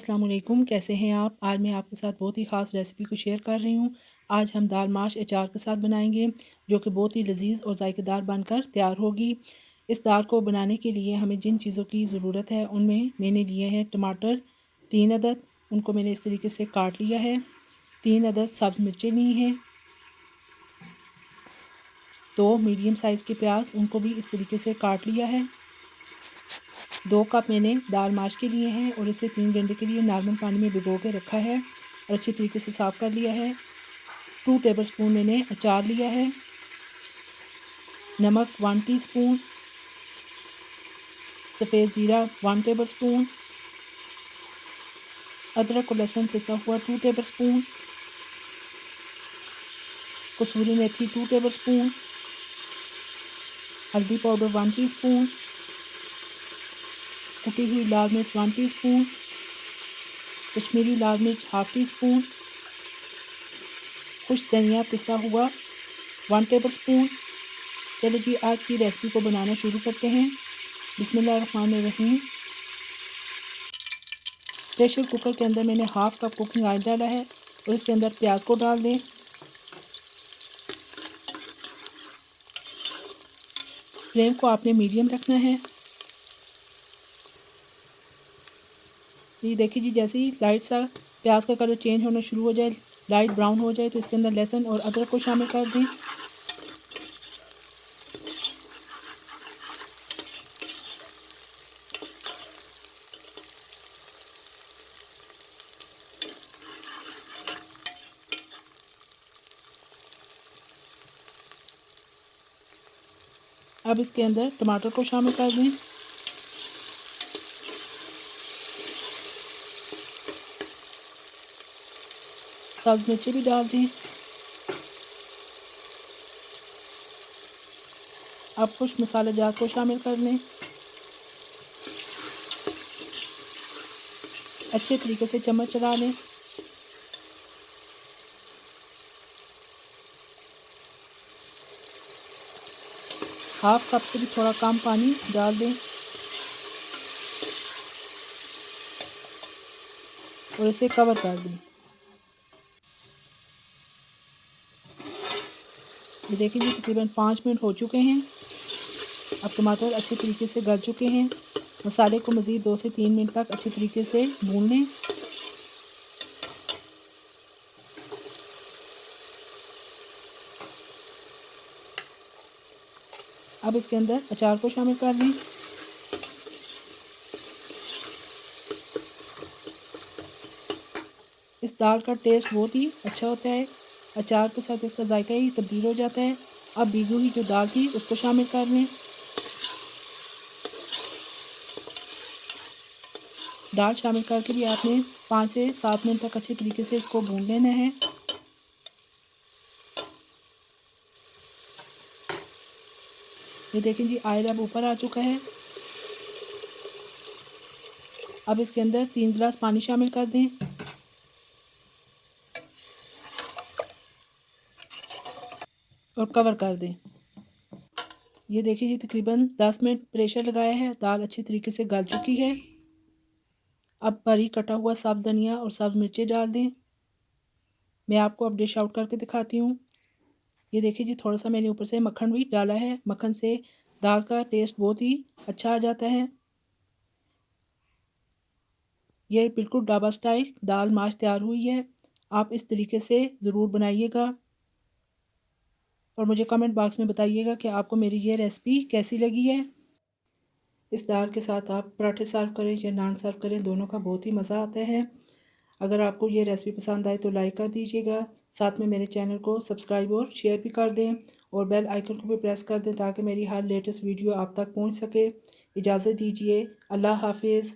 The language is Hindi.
अस्सलाम वालेकुम, कैसे हैं आप। आज मैं आपके साथ बहुत ही ख़ास रेसिपी को शेयर कर रही हूँ। आज हम दाल माश अचार के साथ बनाएंगे, जो कि बहुत ही लजीज और जायकेदार बनकर तैयार होगी। इस दाल को बनाने के लिए हमें जिन चीज़ों की ज़रूरत है उनमें मैंने लिए हैं टमाटर 3 अदद, उनको मैंने इस तरीके से काट लिया है। 3 अदद सब्ज़ मिर्चें ली हैं। 2 मीडियम साइज़ के प्याज, उनको भी इस तरीके से काट लिया है। 2 कप मैंने दाल माश के लिए हैं और इसे 3 घंटे के लिए नॉर्मल पानी में भिगो के रखा है और अच्छी तरीके से साफ़ कर लिया है। 2 टेबलस्पून मैंने अचार लिया है। नमक 1 टीस्पून, सफ़ेद ज़ीरा 1 टेबलस्पून, अदरक और लहसुन पिसा हुआ 2 टेबलस्पून, कसूरी मेथी 2 टेबलस्पून, हल्दी पाउडर 1 टीस्पून, कुटी हुई लाल मिर्च 1 टीस्पून, कश्मीरी लाल मिर्च हाफ टी स्पून, खुश्क धनिया पिसा हुआ 1 टेबलस्पून। चलिए जी, आज की रेसिपी को बनाना शुरू करते हैं। बिस्मिल्लाहिर्रहमानिर्रहीम। प्रेशर कुकर के अंदर मैंने हाफ कप कुकिंग ऑयल डाला है और इसके अंदर प्याज को डाल दें। फ्लेम को आपने मीडियम रखना है। ये देखिए जी, जैसे ही लाइट सा प्याज का कलर चेंज होना शुरू हो जाए, लाइट ब्राउन हो जाए, तो इसके अंदर लहसुन और अदरक को शामिल कर दें। अब इसके अंदर टमाटर को शामिल कर दें। सब्ज़ मिर्ची भी डाल दें। अब कुछ मसाले जात को शामिल कर लें। अच्छे तरीके से चम्मच चला लें। हाफ कप से भी थोड़ा कम पानी डाल दें और इसे कवर कर दें। ये देखिए जी, तकरीबन 5 मिनट हो चुके हैं। अब टमाटर अच्छे तरीके से गल चुके हैं। मसाले को मज़ीद 2 से 3 मिनट तक अच्छे तरीके से भून लें। अब इसके अंदर अचार को शामिल कर दें। इस दाल का टेस्ट बहुत ही अच्छा होता है। अचार के साथ इसका जायका ही तब्दील हो जाता है। अब भिगी हुई जो दाल थी उसको शामिल कर लें। दाल शामिल करके भी आपने 5 से 7 मिनट तक अच्छे तरीके से इसको भून लेना है। ये देखें जी, ऑयल अब ऊपर आ चुका है। अब इसके अंदर 3 गिलास पानी शामिल कर दें और कवर कर दें। ये देखिए जी, तकरीबन 10 मिनट प्रेशर लगाया है। दाल अच्छी तरीके से गल चुकी है। अब बारीक कटा हुआ साबुत धनिया और साबुत मिर्चें डाल दें। मैं आपको अब डिश आउट करके दिखाती हूँ। ये देखिए जी, थोड़ा सा मैंने ऊपर से मक्खन भी डाला है। मक्खन से दाल का टेस्ट बहुत ही अच्छा आ जाता है। ये बिल्कुल ढाबा स्टाइल दाल माश तैयार हुई है। आप इस तरीके से ज़रूर बनाइएगा और मुझे कमेंट बॉक्स में बताइएगा कि आपको मेरी ये रेसिपी कैसी लगी है। इस दाल के साथ आप पराठे सर्व करें या नान सर्व करें, दोनों का बहुत ही मज़ा आता है। अगर आपको ये रेसिपी पसंद आए तो लाइक कर दीजिएगा। साथ में मेरे चैनल को सब्सक्राइब और शेयर भी कर दें और बेल आइकन को भी प्रेस कर दें ताकि मेरी हर लेटेस्ट वीडियो आप तक पहुंच सके। इजाज़त दीजिए। अल्लाह हाफिज़।